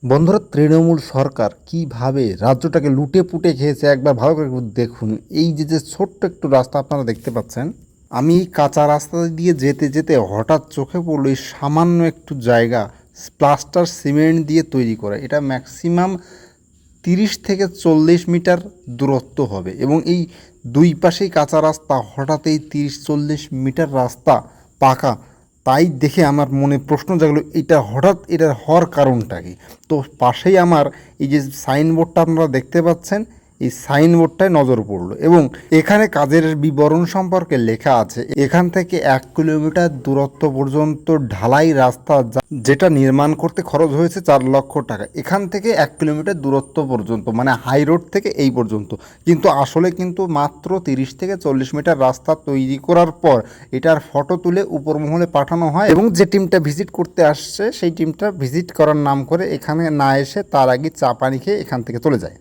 বন্ধুরা, তৃণমূল সরকার কিভাবে রাজ্যটাকে লুটে পুটে খেয়েছে একবার ভালো করে দেখুন। এই যে ছোট্ট একটু রাস্তা আপনারা দেখতে পাচ্ছেন, আমি এই কাঁচা রাস্তা দিয়ে যেতে যেতে হঠাৎ চোখে পড়লো এই সামান্য একটু জায়গা প্লাস্টার সিমেন্ট দিয়ে তৈরি করা। এটা ম্যাক্সিমাম 30 থেকে 40 মিটার দূরত্ব হবে এবং এই দুই পাশেই কাঁচা রাস্তা, হঠাৎ এই 30-40 মিটার রাস্তা পাকা। তাই দেখে আমার মনে প্রশ্ন জাগলো, এটা হওয়ার কারণটা কি। তো পাশেই আমার এই যে সাইনবোর্ডটা আপনারা দেখতে পাচ্ছেন, এই সাইনবোর্ডটায় নজর পড়লো এবং এখানে কাজের বিবরণ সম্পর্কে লেখা আছে। এখান থেকে 1 কিলোমিটার দূরত্ব পর্যন্ত ঢালাই রাস্তা, যেটা নির্মাণ করতে খরচ হয়েছে 4 লক্ষ টাকা। এখান থেকে 1 কিলোমিটার দূরত্ব পর্যন্ত, মানে হাই রোড থেকে এই পর্যন্ত। কিন্তু আসলে কিন্তু মাত্র 30 থেকে 40 মিটার রাস্তা তৈরি করার পর এটার ফটো তুলে উপর মহলে পাঠানো হয় এবং যে টিমটা ভিজিট করতে আসছে সেই টিমটা ভিজিট করার নাম করে এখানে না এসে তার আগে চা পানি খেয়ে এখান থেকে চলে যায়।